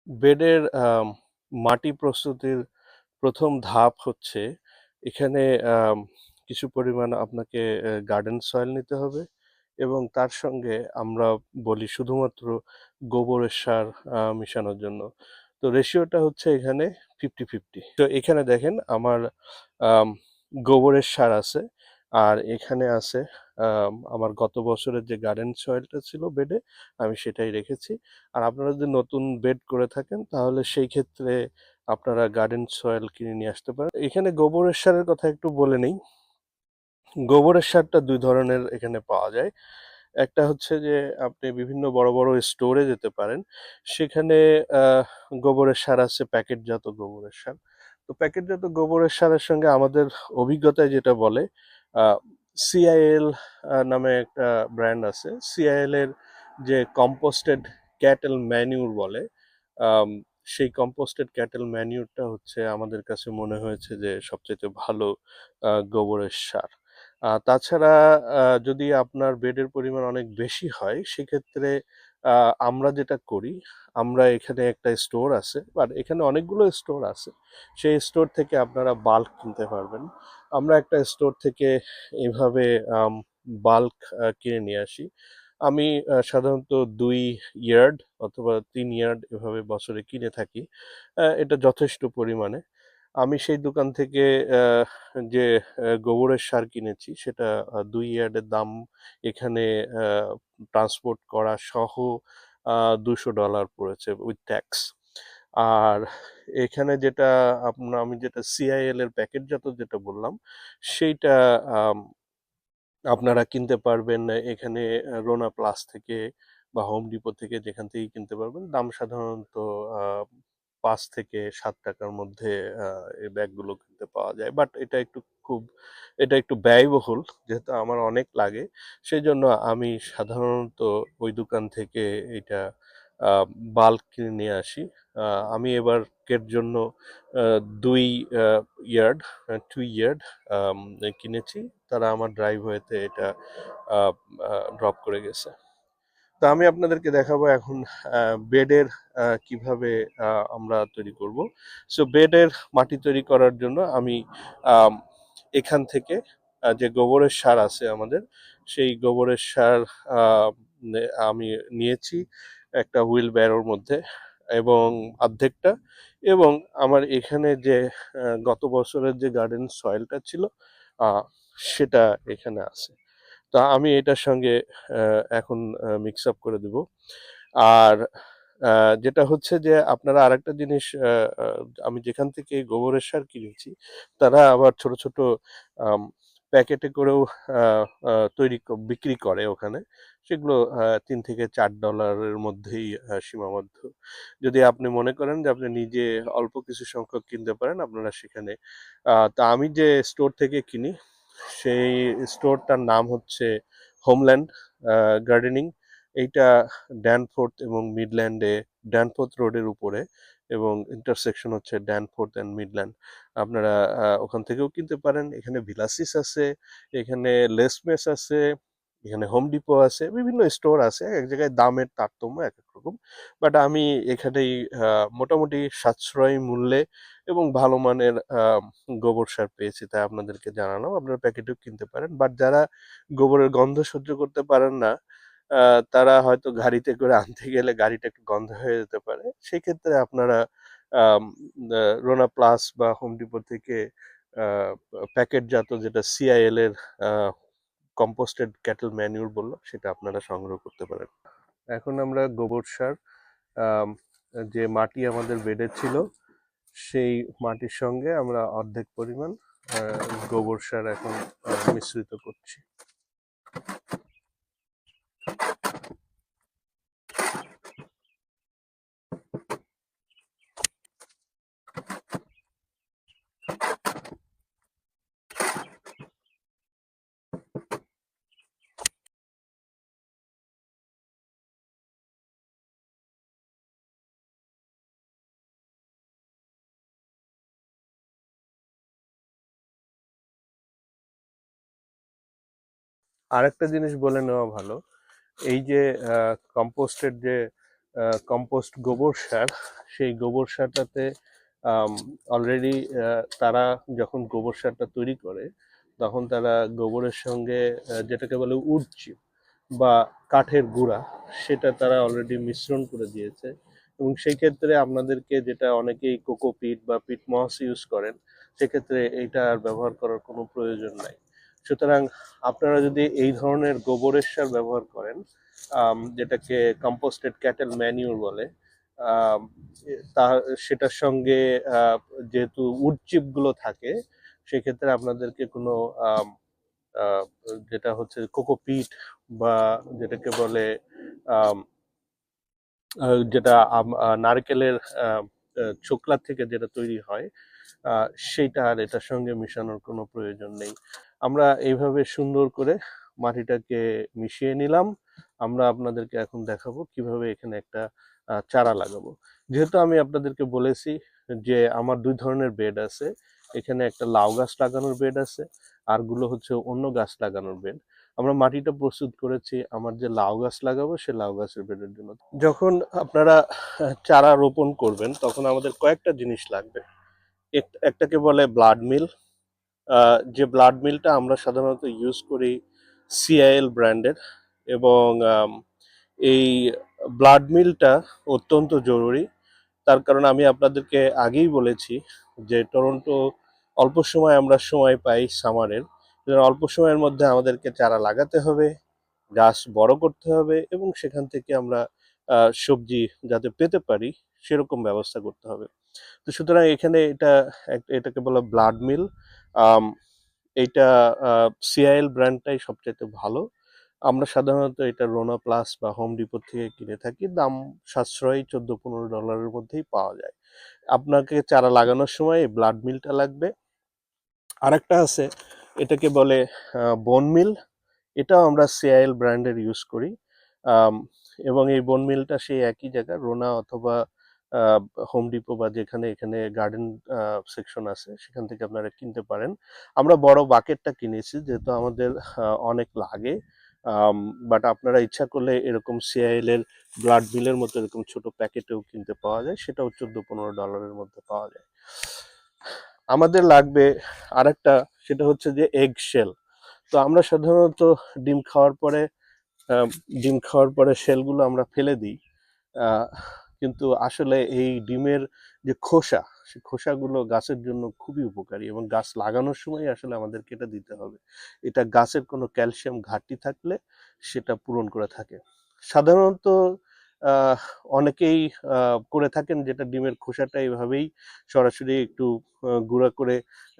বেডের মাটি প্রস্তুতির প্রথম ধাপ হচ্ছে এখানে আম কিছু পরিমাণ আপনাকে গার্ডেন সয়েল নিতে হবে এবং তার সঙ্গে আমরা বলি শুধুমাত্র গোবরের সার মিশানোর জন্য। তো রেশিওটা হচ্ছে এখানে 50-50। তো এখানে দেখেন আমার আম গোবরের সার আছে, আর এখানে আছে আমার গত বছরের যে গার্ডেন সয়েলটা ছিল বেডে, আমি সেটাই রেখেছি। আর আপনারা যদি নতুন বেড করে থাকেন তাহলে সেই ক্ষেত্রে আপনারা গার্ডেন সয়েল কিনে নিয়ে আসতে পারেন। এখানে গোবরের সারের কথা একটু বলে নেই। গোবরের সারটা ২ ধরনের এখানে পাওয়া যায়। একটা হচ্ছে যে আপনি বিভিন্ন বড়, বড় স্টোরে যেতে পারেন। সেখানে আ গোবরের সার আছে, প্যাকেটজাত গোবরের সার। তো প্যাকেটজাত গোবরের সারের সঙ্গে আমাদের অভিজ্ঞতায় যেটা বলে, আ সিআইএল নামে একটা ব্র্যান্ড আছে। সিআইএল এর যে কম্পোস্টেড ক্যাটেল ম্যানিউর বলে, আম সেই কম্পোস্টেড ক্যাটেল ম্যানিউরটা হচ্ছে আমাদের কাছে মনে হয়েছে যে সবচাইতে ভালো গোবরের সার। তাছাড়া যদি আপনার বেডের পরিমাণ অনেক বেশি হয় সেক্ষেত্রে আ আমরা যেটা করি, আমরা এখানে একটা স্টোর আছে, বাট এখানে অনেকগুলো স্টোর আছে। সেই স্টোর থেকে আপনারা বাল্ক কিনতে পারবেন। আমরা একটা স্টোর থেকে এভাবে আম বাল্ক কিনে নিয়ে আসি। আমি সাধারণত ২ ইয়ার্ড অথবা ৩ ইয়ার্ড এভাবে বছরে কিনে থাকি। এটা যথেষ্ট পরিমাণে। আমি সেই দোকান থেকে যে গোবরের সার কিনেছি সেটা ২ ইয়ার্ডের দাম এখানে আ ট্রান্সপোর্ট করা সহ $২০০ পড়েছে উইথ ট্যাক্স। আর এখানে যেটা আমি যেটা সিআইএল এর প্যাকেটজাত যেটা বললাম, সেইটা আম আপনারা কিনতে পারবেন এখানে রোনা প্লাস থেকে বা হোম ডিপো থেকে, যেখান থেকেই কিনতে পারবেন। দাম সাধারণত আ ৳৫ থেকে ৳৭ মধ্যে এই ব্যাগগুলো কিনতে পাওয়া যায়। বাট এটা একটু ব্যয়বহুল। যেহেতু আমার অনেক লাগে, সেজন্য আমি সাধারণত ওই দোকান থেকে এইটা আ বাল্ক কিনে নিয়ে আসি। আ আমি এবারকের জন্য ২ আ ইয়ার্ড 2 ইয়ার্ড আম কিনেছি। তারা আমার ড্রাইভওয়েতে এটা আ আ ড্রপ করে গেছে। তো আমি আপনাদেরকে দেখাবো এখন বেডের কিভাবে আমরা তৈরি করব। সো বেডের মাটি তৈরি করার জন্য আমি আম এখান থেকে যে গোবরের সার আছে আমাদের, সেই গোবরের সার আ আমি নিয়েছি একটা হুইল ব্যারোর মধ্যে, এবং অর্ধেকটা, এবং আমার এখানে যে গত বছরের যে গার্ডেন সয়েলটা ছিল আ সেটা এখানে আছে। তা আমি এটার সঙ্গে এখন মিক্স আপ করে দিব। আর আ যেটা হচ্ছে যে আপনারা আরেকটা জিনিস, আ আ আমি যেখান থেকে গোবরের সার কিনেছি, তারা আবার ছোট, ছোট আম প্যাকেটে করেও আ আ বিক্রি করে ওখানে। সেগুলো $৩ থেকে $৪ এর মধ্যেই সীমাবদ্ধ। যদি আপনি মনে করেন যে আপনি নিজে অল্প কিছু সংখ্যক কিনতে পারেন, আপনারা সেখানে তা আমি যে স্টোর থেকে কিনি, সেই স্টোরটার নাম হচ্ছে হোমল্যান্ড গার্ডেনিং। এইটা ড্যানফোর্থ এবং মিডল্যান্ডে, ড্যানফোর্থ রোডের উপরে, এবং ইন্টারসেকশন হচ্ছে ড্যানফোর্থ অ্যান্ড মিডল্যান্ড। আপনারা ওখান থেকেও কিনতে পারেন। এখানে ভিলাসিস আছে, এখানে লেসমেস আছে, এখানে হোম ডিপো আছে, বিভিন্ন স্টোর আছে। এক জায়গায় দামের তারতম্য এক এক রকম। বাট আমি এখানেই মোটামুটি সাশ্রয়ী মূল্যে এবং ভালো মানের গোবর সার পেয়েছি, তাই আপনাদেরকে জানালাম। আপনারা প্যাকেটেও কিনতে পারেন। বাট যারা গোবরের গন্ধ সহ্য করতে পারেন না, তারা হয়তো গাড়িতে করে আনতে গেলে গাড়িটা একটু গন্ধ হয়ে যেতে পারে। সেক্ষেত্রে আপনারা আম আ রোনা প্লাস বা হোম ডিপো থেকে আ প্যাকেটজাত যেটা সিআইএল এর আ কম্পোস্টেড ক্যাটল ম্যানিউর বললাম, সেটা আপনারা সংগ্রহ করতে পারেন। এখন আমরা গোবর সার, আম যে মাটি আমাদের বেডে ছিল, সেই মাটির সঙ্গে আমরা অর্ধেক পরিমাণ আ গোবর সার এখন মিশ্রিত করছি। আরেকটা জিনিস বলে নেওয়া ভালো, এই যে কম্পোস্টের যে কম্পোস্ট গোবর সার, সেই গোবর সারটাতে অলরেডি তারা যখন গোবর সারটা তৈরি করে তখন তারা গোবরের সঙ্গে যেটাকে বলে উড চিপ বা কাঠের গুঁড়া, সেটা তারা অলরেডি মিশ্রণ করে দিয়েছে। এবং সেই ক্ষেত্রে আপনাদেরকে, যেটা অনেকেই কোকোপিট বা পিট মস ইউজ করেন, সেক্ষেত্রে এইটা আর ব্যবহার করার কোনো প্রয়োজন নাই। সুতরাং আপনারা যদি এই ধরনের গোবরের সার ব্যবহার করেন, যেটাকে কম্পোস্টেড ক্যাটেল ম্যানিউর বলে, আম, তা সেটার সঙ্গে যেহেতু উড চিপগুলো থাকে, সেক্ষেত্রে আপনাদেরকে কোনো আম, আহ, যেটা হচ্ছে কোকোপিট বা যেটাকে বলে আম, যেটা নারকেলের ছোকলা থেকে যেটা তৈরি হয়, সেইটা আর এটার সঙ্গে মিশানোর কোনো প্রয়োজন নেই। আমরা এইভাবে সুন্দর করে মাটিটাকে মিশিয়ে নিলাম। আমরা আপনাদেরকে এখন দেখাবো কিভাবে এখানে একটা চারা লাগাবো। যেহেতু আমি আপনাদেরকে বলেছি যে আমার দুই ধরনের বেড আছে, এখানে একটা লাউ গাছ লাগানোর বেড আছে, আরগুলো হচ্ছে অন্য গাছ লাগানোর বেড। আমরা মাটিটা প্রস্তুত করেছি আমার যে লাউ গাছ লাগাবো সে লাউ গাছের বেডের জন্য। যখন আপনারা চারা রোপণ করবেন তখন আমাদের কয়েকটা জিনিস লাগবে। একটাকে বলে ব্লাড মিল। যে ব্লাড মিলটা আমরা সাধারণত ইউজ করি সিআইএল ব্র্যান্ডের, এবং এই ব্লাড মিলটা অত্যন্ত জরুরি। তার কারণ আমি আপনাদেরকে আগেই বলেছি যে টরন্টো অল্প সময় আমরা সময় পাই সামারের, অল্প সময়ের মধ্যে আমাদেরকে চারা লাগাতে হবে, গাছ বড় করতে হবে, এবং সেখান থেকে আমরা সবজি যাতে পেতে পারি সেরকম ব্যবস্থা করতে হবে। তো সুতরাং এখানে এটাকে বলা ব্লাড মিল। এইটা সিআইএল ব্র্যান্ডটাই সবচেয়ে ভালো। আমরা সাধারণত এটা রোনা প্লাস বা হোম ডিপো থেকে কিনে থাকি, দাম সাশ্রয়ী $14-15 মধ্যেই পাওয়া যায়। আপনাকে চারা লাগানোর সময় এই ব্লাড মিলটা লাগবে। আরেকটা আছে, এটাকে বলে বোন মিল। এটাও আমরা সিআইএল ব্র্যান্ডের ইউজ করি। আম, এবং এই বোন মিলটা সেই একই জায়গায় রোনা অথবা হোম ডিপো বা যেখানে এখানে গার্ডেন সেকশন আছে সেখান থেকে আপনারা কিনতে পারেন। আমরা বড় বাকেটটা কিনেছি যেহেতু আমাদের অনেক লাগে। বাট আপনারা ইচ্ছা করলে এরকম সিআইএল এর ব্লাড মিলের মতো এরকম ছোট প্যাকেটেও কিনতে পাওয়া যায়, সেটাও $14-15 মধ্যে পাওয়া যায়। আমাদের লাগবে আরেকটা, সেটা হচ্ছে যে এগ শেল। তো আমরা সাধারণত ডিম খাওয়ার পরে আহ, ডিম খাওয়ার পরে শেলগুলো আমরা ফেলে দিই। আহ, কিন্তু আসলে এই ডিমের যে খোসা, সেই খোসাগুলো গাছের জন্য খুবই উপকারী, এবং গাছ লাগানোর সময় আসলে আমাদেরকে এটা দিতে হবে। এটা গাছের কোনো ক্যালসিয়াম ঘাটতি থাকলে সেটা পূরণ করে থাকে। সাধারণত আহ, অনেকেই করে থাকেন যেটা ডিমের খোসাটা এইভাবেই সরাসরি একটু গুঁড়া করে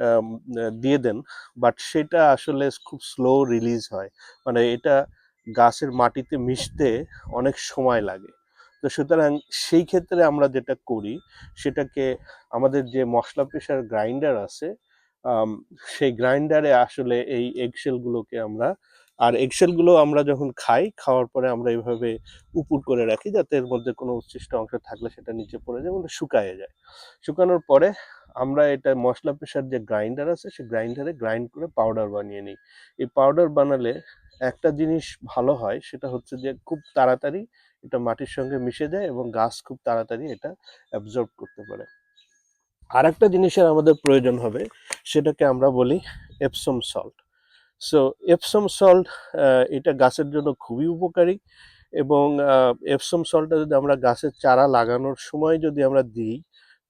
আম, দিয়ে দেন, বাট সেটা আসলে খুব স্লো রিলিজ হয়। মানে এটা গাছের মাটিতে মিশতে অনেক সময় লাগে। তো সুতরাং সেই ক্ষেত্রে আমরা যেটা করি সেটাকে, আমাদের যে মশলা পেশার গ্রাইন্ডার আছে, আম, সেই গ্রাইন্ডারে আসলে এই এগশেলগুলোকে আমরা, আর এগশেলগুলো আমরা যখন খাই, খাওয়ার পরে আমরা এইভাবে উপুড় করে রাখি যাতে এর মধ্যে কোনো উচ্ছিষ্ট অংশ থাকলে সেটা নিচে পড়ে যায় এবং শুকায় যায়। শুকানোর পরে আমরা এটা মশলা পেশার যে গ্রাইন্ডার আছে সেই গ্রাইন্ডারে গ্রাইন্ড করে পাউডার বানিয়ে নিই। এই পাউডার বানালে একটা জিনিস ভালো হয়, সেটা হচ্ছে যে খুব তাড়াতাড়ি এটা মাটির সঙ্গে মিশে যায় এবং গাছ খুব তাড়াতাড়ি এটা অ্যাবজর্ব করতে পারে। আর একটা জিনিসের আমাদের প্রয়োজন হবে, সেটাকে আমরা বলি Epsom salt. So Epsom salt এটা গাছের জন্য খুবই উপকারী, এবং এপসম সল্টটা যদি আমরা গাছের চারা লাগানোর সময় যদি আমরা দিই,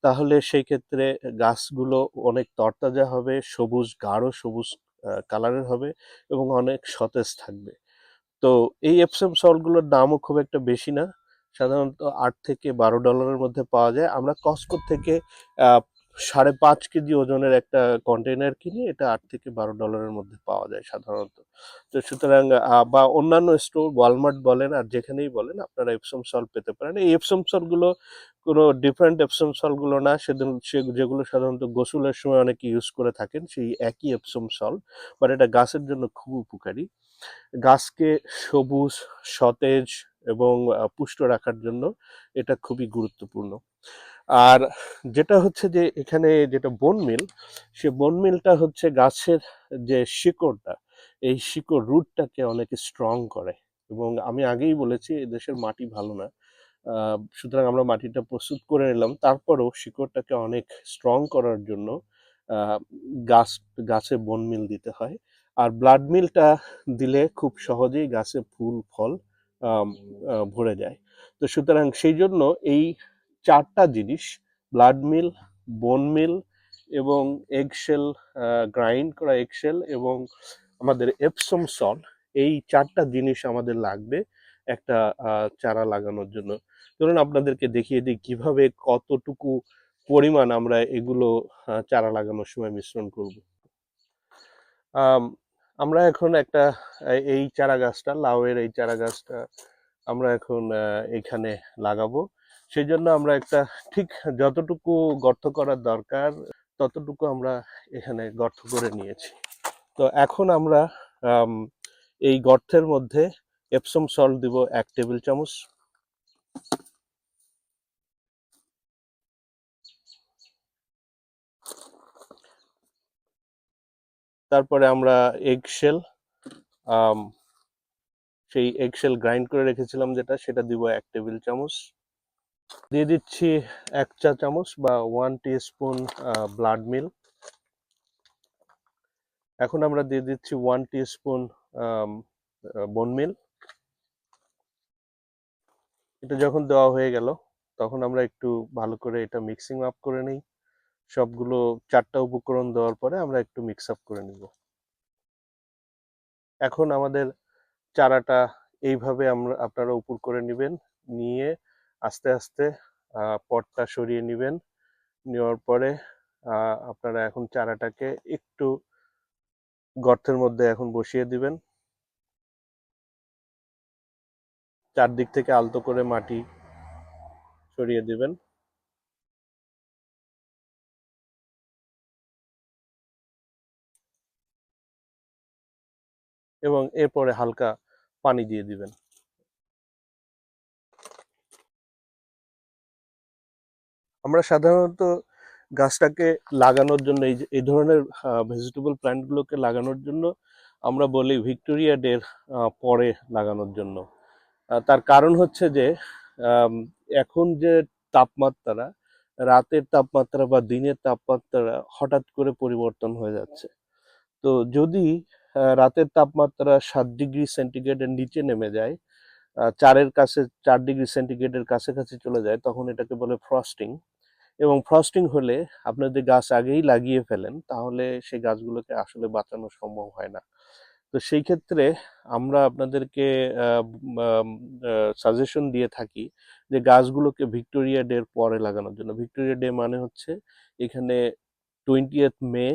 তাহলে সেই ক্ষেত্রে গাছগুলো অনেক তরতাজা হবে, সবুজ, গাঢ় সবুজ কালারের হবে, এবং অনেক সতেজ থাকবে। তো এই এপসম সল্টগুলোর দামও খুব একটা বেশি না, সাধারণত $8 থেকে $12 মধ্যে পাওয়া যায়। আমরা কস্টকো থেকে 5.5 কেজি ওজনের একটা কন্টেনার কিনি, এটা $8 থেকে $12 মধ্যে পাওয়া যায় সাধারণত। তো সুতরাং বা অন্যান্য স্টোর, ওয়ালমার্ট বলেন আর যেখানেই বলেন, আপনারা এপসম সল্ট পেতে পারেন। এই এপসম সল্টগুলো কোনো ডিফারেন্ট এপসম সল্টগুলো না, যেগুলো সাধারণত গোসলের সময় অনেকে ইউজ করে থাকেন সেই একই এপসম সল্ট, বাট এটা গাছের জন্য খুব উপকারী। গাছকে সবুজ, সতেজ এবং পুষ্ট রাখার জন্য এটা খুবই গুরুত্বপূর্ণ। আর যেটা হচ্ছে যে এখানে যেটা বোন মিল, সে বোন মিলটা হচ্ছে গাছের যে শিকড়টা, এই শিকড় রুটটাকে অনেক স্ট্রং করে। এবং আমি আগেই বলেছি এই দেশের মাটি ভালো না, সুতরাং আমরা মাটিটা প্রস্তুত করে নিলাম। তারপরেও শিকড়টাকে অনেক স্ট্রং করার জন্য আহ, গাছ গাছে বোন মিল দিতে হয়। আর ব্লাড মিলটা দিলে খুব সহজেই গাছে ফুল ফল আম, ভরে যায়। তো সুতরাং সেই জন্য এই চারটা জিনিস, ব্লাড মিল, বোন মিল এবং এগশেল, গ্রাইন্ড করা এগশেল এবং আমাদের এপসম সল্ট, এই চারটা জিনিস আমাদের লাগবে একটা চারা লাগানোর জন্য। ধরুন আপনাদেরকে দেখিয়ে দিই কিভাবে কতটুকু পরিমাণ আমরা এগুলো চারা লাগানোর সময় মিশ্রণ করব। আম, আমরা এখন একটা এই চারা গাছটা, লাউয়ের এই চারা গাছটা আমরা এখন এখানে লাগাবো। সেই জন্য আমরা একটা ঠিক যতটুকু গর্ত করার দরকার ততটুকু আমরা এখানে গর্ত করে নিয়েছি। তো এখন আমরা আম, এই গর্তের মধ্যে এপসম সল্ট দিব 1 টেবিল চামচ। তারপরে আমরা এগশেল, সেই এগশেল গ্রাইন্ড করে রেখেছিলাম যেটা, সেটা দিব 1 টেবিল চামচ। দিয়ে দিচ্ছি 1 চা চামচ বা 1 টিস্পুন ব্লাড মিল। এখন আমরা দিয়ে দিচ্ছি 1 টিস্পুন বোন মিল। এটা যখন দেওয়া হয়ে গেল তখন আমরা একটু ভালো করে এটা মিক্সিং আপ করে নিই। সবগুলো চারটা উপকরণ দেওয়ার পরে আমরা একটু মিক্স আপ করে নিব। এখন আমাদের চারাটা এইভাবে আমরা আপনারা উপর করে নেবেন, নিয়ে আস্তে আস্তে পটটা সরিয়ে নেবেন। নেওয়ার পরে আপনারা এখন চারাটাকে একটু গর্তের মধ্যে এখন বসিয়ে দিবেন। চারদিক থেকে আলতো করে মাটি সরিয়ে দিবেন এবং এরপরে হালকা পানি দিয়ে দিবেন। আমরা সাধারণত গাছটাকে লাগানোর জন্য এই ধরনের ভেজিটেবল প্ল্যান্টগুলোকে লাগানোর জন্য আমরা বলি ভিক্টোরিয়া ডের পরে লাগানোর জন্য। তার কারণ হচ্ছে যে আম, এখন যে তাপমাত্রা, রাতের তাপমাত্রা বা দিনের তাপমাত্রা হঠাৎ করে পরিবর্তন হয়ে যাচ্ছে। তো যদি রাতের তাপমাত্রা 7 ডিগ্রি সেন্টিগ্রেডের নিচে নেমে যায়, 4 ডিগ্রি সেন্টিগ্রেডের কাছাকাছি চলে যায়, তখন এটাকে বলে ফ্রস্টিং। এবং ফ্রস্টিং হলে আপনি যদি গাছ আগেই লাগিয়ে ফেলেন তাহলে সেই গাছগুলোকে আসলে বাঁচানো সম্ভব হয় না। তো সেই ক্ষেত্রে আমরা আপনাদেরকে সাজেশন দিয়ে থাকি যে গাছগুলোকে ভিক্টোরিয়া ডের পরে লাগানোর জন্য। ভিক্টোরিয়া ডে মানে হচ্ছে এখানে 20th মে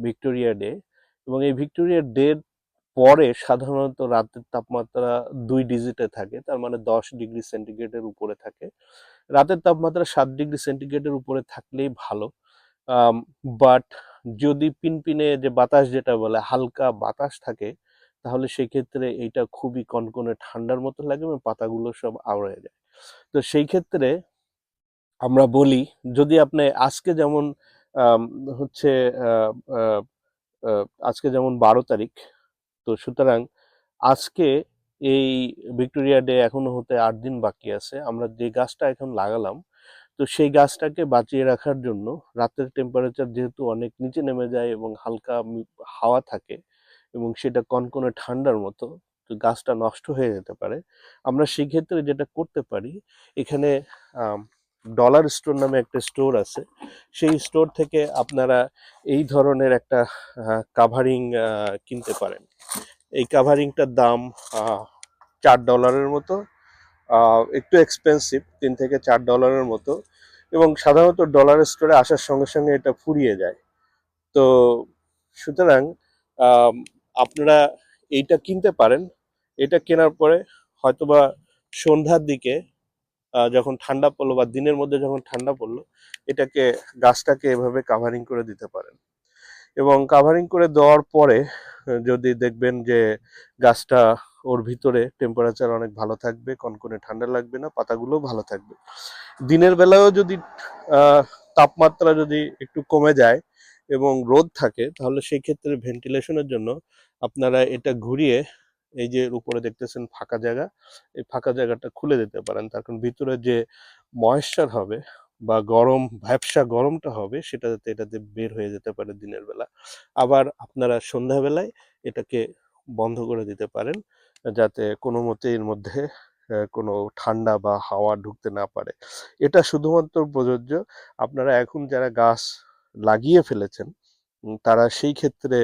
ভিক্টোরিয়া ডে। এবং এই ভিক্টোরিয়া ডে পরে সাধারণত রাতের তাপমাত্রা 2 ডিজিটে থাকে, তার মানে 10 ডিগ্রি সেন্টিগ্রেডের উপরে থাকে। রাতের তাপমাত্রা 7 ডিগ্রি সেন্টিগ্রেডের উপরে থাকলেই ভালো। বাট যদি পিনপিনে যে বাতাস যেটা বলে হালকা বাতাস থাকে তাহলে সেক্ষেত্রে এইটা খুবই কনকনে ঠান্ডার মতো লাগে এবং পাতাগুলো সব আওড়ে যায়। তো সেই ক্ষেত্রে আমরা বলি, যদি আপনি আজকে যেমন আম, হচ্ছে আহ, আহ, আজকে যেমন 12 তারিখ, তো সুতরাং আজকে এই ভিক্টোরিয়া ডে এখনো হতে 8 দিন বাকি আছে। আমরা যে গাছটা এখন লাগালাম, তো সেই গাছটাকে বাঁচিয়ে রাখার জন্য রাতের টেম্পারেচার যেহেতু অনেক নিচে নেমে যায় এবং হালকা হাওয়া থাকে এবং সেটা কনকনে ঠান্ডার মতো, তো গাছটা নষ্ট হয়ে যেতে পারে। আমরা সেই ক্ষেত্রে যেটা করতে পারি, এখানে ডলার স্টোর নামে একটা স্টোর আছে। সেই স্টোর থেকে আপনারা এই ধরনের একটা কাভারিং কিনতে পারেন। এই কাভারিংটার দাম $4 মতো, একটু এক্সপেন্সিভ, $3 থেকে $4 মতো। এবং সাধারণত ডলার স্টোরে আসার সঙ্গে সঙ্গে এটা ফুরিয়ে যায়। তো সুতরাং আম, আপনারা এইটা কিনতে পারেন। এটা কেনার পরে হয়তোবা সন্ধ্যার দিকে যখন ঠান্ডা পড়লো বা দিনের মধ্যে যখন ঠান্ডা পড়লো, এটাকে গাছটাকে এভাবে কাভারিং করে দিতে পারেন। এবং কাভারিং করে দেওয়ার পরে যদি দেখবেন যে গাছটা, ওর ভিতরে টেম্পারেচার অনেক ভালো থাকবে, কনকনে ঠান্ডা লাগবে না, পাতাগুলোও ভালো থাকবে। দিনের বেলায়ও যদি আহ, তাপমাত্রা যদি একটু কমে যায় এবং রোদ থাকে তাহলে সেই ক্ষেত্রে ভেন্টিলেশনের জন্য আপনারা এটা ঘুরিয়ে এই যে উপরে দেখতেছেন ফাঁকা জায়গা, এই ফাঁকা জায়গাটা খুলে দিতে পারেন। তার কারণ ভিতরে যে ময়েশ্চার হবে বা গরম ভ্যাপসা গরমটা হবে সেটা যাতে এটাতে বের হয়ে যেতে পারে দিনের বেলা। আবার আপনারা সন্ধ্যাবেলায় এটাকে বন্ধ করে দিতে পারেন, যাতে কোনো মতে এর মধ্যে কোনো ঠান্ডা বা হাওয়া ঢুকতে না পারে। এটা শুধুমাত্র প্রযোজ্য আপনারা এখন যারা গাছ লাগিয়ে ফেলেছেন, তারা সেই ক্ষেত্রে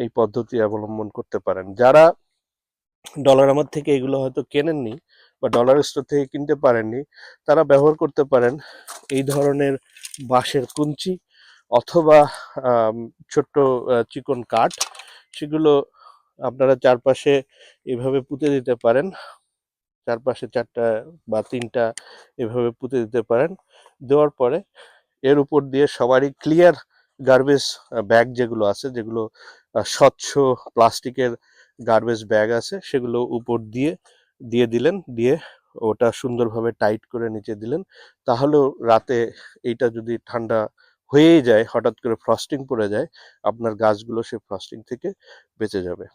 এই পদ্ধতি অবলম্বন করতে পারেন। যারা ডলারামা থেকে এগুলো হয়তো কেনেননি বা ডলার স্টোর থেকে কিনতে পারেননি, তারা ব্যবহার করতে পারেন এই ধরনের বাঁশের কুঞ্চি অথবা আম, ছোট্ট চিকন কাঠ। সেগুলো আপনারা চারপাশে এভাবে পুঁতে দিতে পারেন, চারপাশে 4টা বা 3টা এভাবে পুঁতে দিতে পারেন। দেওয়ার পরে এর উপর দিয়ে সবারই ক্লিয়ার গার্বেজ ব্যাগ যেগুলো আছে, যেগুলো স্বচ্ছ প্লাস্টিকের গার্বেজ ব্যাগ আছে, সেগুলো উপর দিয়ে দিয়ে দিলেন, দিয়ে ওটা সুন্দরভাবে টাইট করে নিচে দিলেন। তাহলেও রাতে এইটা যদি ঠান্ডা হয়েই যায়, হঠাৎ করে ফ্রস্টিং পড়ে যায়, আপনার গাছগুলো সেই ফ্রস্টিং থেকে বেঁচে যাবে।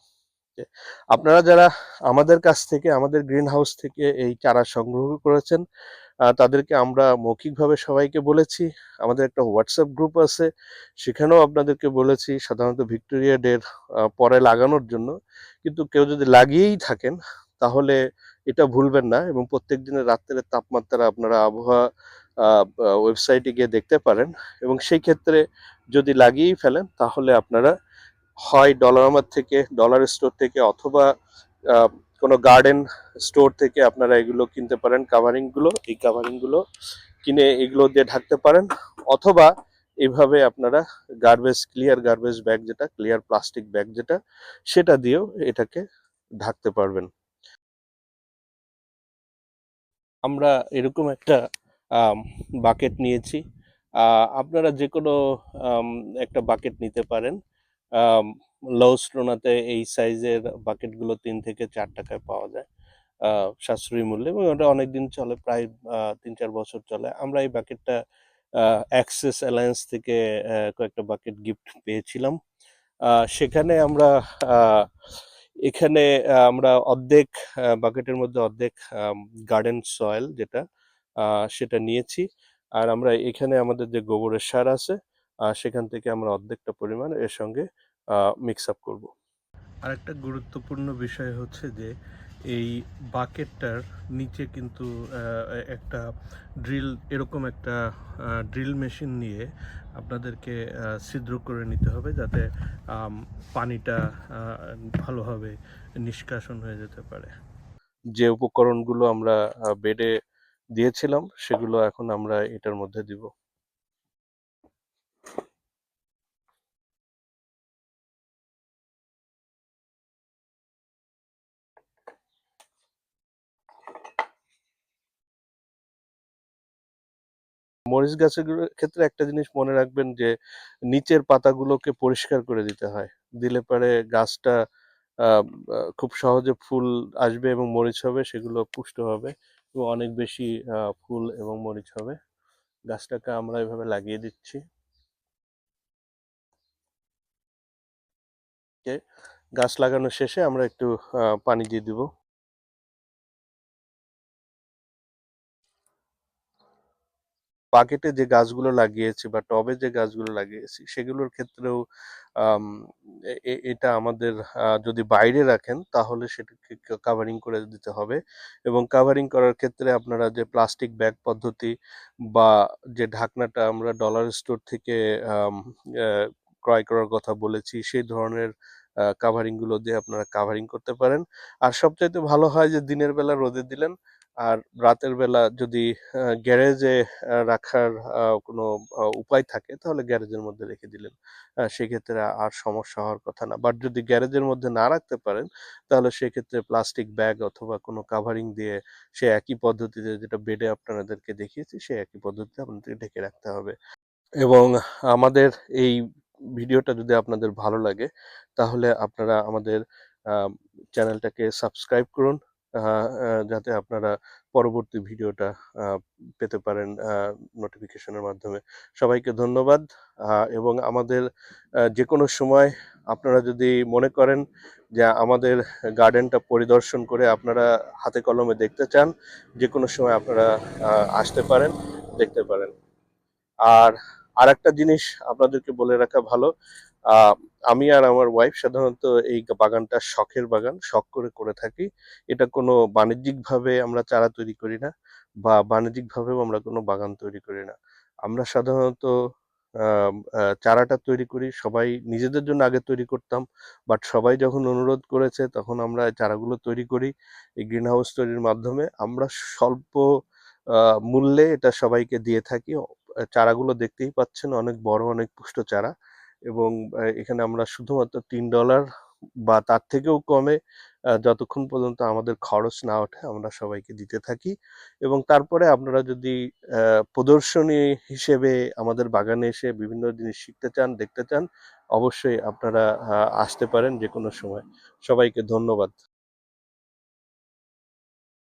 আপনারা যারা আমাদের কাছ থেকে, আমাদের গ্রিন হাউস থেকে এই চারা সংগ্রহ করেছেন, তাদেরকে আমরা মৌখিকভাবে সবাইকে বলেছি। আমাদের একটা হোয়াটসঅ্যাপ গ্রুপ আছে, সেখানেও আপনাদেরকে বলেছি সাধারণত ভিক্টোরিয়া ডের পরে লাগানোর জন্য। কিন্তু কেউ যদি লাগিয়েই থাকেন তাহলে এটা ভুলবেন না, এবং প্রত্যেক দিনের রাত্রের তাপমাত্রা আপনারা আবহাওয়া ওয়েবসাইটে গিয়ে দেখতে পারেন। এবং সেই ক্ষেত্রে যদি লাগিয়েই ফেলেন তাহলে আপনারা হয় ডলারামার থেকে, ডলার স্টোর থেকে, অথবা কোনো গার্ডেন স্টোর থেকে আপনারা এগুলো কিনতে পারেন। কাভারিংগুলো, এই কাভারিংগুলো কিনে এগুলো দিয়ে ঢাকতে পারেন, অথবা এইভাবে আপনারা গার্বেজ, ক্লিয়ার গার্বেজ ব্যাগ, যেটা ক্লিয়ার প্লাস্টিক ব্যাগ যেটা, সেটা দিয়েও এটাকে ঢাকতে পারবেন। আমরা এরকম একটা বাকেট নিয়েছি। আপনারা যে কোনো আম, একটা বাকেট নিতে পারেন। লৌস্ট্রোনাতে এই সাইজের বাকেটগুলো 3 থেকে 4 টাকায় পাওয়া যায় সাশ্রয়ী মূল্যে, এবং ওটা অনেক দিন চলে, প্রায় 3-4 বছর চলে। আমরা এই বাকেটটা অ্যাক্সেস অ্যালায়েন্স থেকে কয়েকটা বাকেট গিফট পেয়েছিলাম। সেখানে আমরা আহ, এখানে আমরা অর্ধেক বাকেটের মধ্যে অর্ধেক গার্ডেন সয়েল যেটা, সেটা নিয়েছি। আর আমরা এখানে আমাদের যে গোবরের সার আছে, সেখান থেকে আমরা অর্ধেকটা পরিমাণ এর সঙ্গে মিক্স আপ করব। আরেকটা গুরুত্বপূর্ণ বিষয় হচ্ছে যে এই বাকেটটার নিচে কিন্তু একটা ড্রিল, এরকম একটা ড্রিল মেশিন নিয়ে আপনাদেরকে ছিদ্র করে নিতে হবে, যাতে পানিটা ভালোভাবে নিষ্কাশন হয়ে যেতে পারে। যে উপকরণগুলো আমরা বেডে দিয়েছিলাম সেগুলো এখন আমরা এটার মধ্যে দিব। মরিচ গাছের ক্ষেত্রে একটা জিনিস মনে রাখবেন যে নিচের পাতাগুলোকে পরিষ্কার করে দিতে হয়। দিলে পরে গাছটা আহ, খুব সহজে ফুল আসবে এবং মরিচ হবে, সেগুলো পুষ্ট হবে এবং অনেক বেশি ফুল এবং মরিচ হবে। গাছটাকে আমরা এভাবে লাগিয়ে দিচ্ছি। গাছ লাগানো শেষে আমরা একটু পানি দিয়ে দিব। বাকেটে যে গাছগুলো লাগিয়েছি বা টবে যে গাছগুলো লাগিয়েছি সেগুলোর ক্ষেত্রেও আম, এটা আমাদের যদি বাইরে রাখেন তাহলে সেটাকে কাভারিং করে দিতে হবে। এবং কাভারিং করার ক্ষেত্রে আপনারা যে প্লাস্টিক ব্যাগ পদ্ধতি বা যে ঢাকনাটা আমরা ডলার স্টোর থেকে আম, আহ, ক্রয় করার কথা বলেছি, সেই ধরনের কাভারিং গুলো দিয়ে আপনারা কাভারিং করতে পারেন। আর সবচাইতে ভালো হয় যে দিনের বেলা রোদে দিলেন, আর রাতের বেলা যদি গ্যারেজে রাখার কোনো উপায় থাকে তাহলে গ্যারেজের মধ্যে রেখে দিলেন। সেক্ষেত্রে আর সমস্যা হওয়ার কথা না। বাট যদি গ্যারেজের মধ্যে না রাখতে পারেন তাহলে সেক্ষেত্রে প্লাস্টিক ব্যাগ অথবা কোনো কাভারিং দিয়ে সে একই পদ্ধতিতে, যেটা বেডে আপনাদেরকে দেখিয়েছি, সেই একই পদ্ধতিতে আপনাদেরকে ঢেকে রাখতে হবে। এবং আমাদের এই ভিডিওটা যদি আপনাদের ভালো লাগে তাহলে আপনারা আমাদের চ্যানেলটাকে সাবস্ক্রাইব করুন, যাতে আপনারা পরবর্তী ভিডিওটা পেতে পারেন নোটিফিকেশনের মাধ্যমে। সবাইকে ধন্যবাদ। এবং আমাদের যে কোনো সময় আপনারা যদি মনে করেন যে আমাদের গার্ডেনটা পরিদর্শন করে আপনারা হাতে কলমে দেখতে চান, যে কোনো সময় আপনারা আসতে পারেন, দেখতে পারেন। আর আরেকটা জিনিস আপনাদেরকে বলে রাখা ভালো, আহ, আমি আর আমার ওয়াইফ সাধারণত এই বাগানটা শখের বাগান, শখ করে করে থাকি। এটা কোনো বাণিজ্যিকভাবে আমরা চারা তৈরি করি না, বা বাণিজ্যিকভাবেও আমরা কোনো বাগান তৈরি করি না। আমরা সাধারণত চারাটা তৈরি করি, সবাই নিজেদের জন্য আগে তৈরি করতাম, বাট সবাই যখন অনুরোধ করেছে তখন আমরা এই চারাগুলো তৈরি করি। এই গ্রিন হাউস তৈরির মাধ্যমে আমরা স্বল্প মূল্যে এটা সবাইকে দিয়ে থাকি। চারাগুলো দেখতেই পাচ্ছেন, অনেক বড়, অনেক পুষ্ট চারা। এবং এখানে আমরা শুধুমাত্র $3 বা তার থেকেও কমে যতক্ষণ পর্যন্ত আমাদের খরচ না ওঠে আমরা সবাইকে দিতে থাকি। এবং তারপরে আপনারা যদি প্রদর্শনী হিসেবে আমাদের বাগানে এসে বিভিন্ন জিনিস শিখতে চান, দেখতে চান, অবশ্যই আপনারা আসতে পারেন যে কোনো সময়। সবাইকে ধন্যবাদ।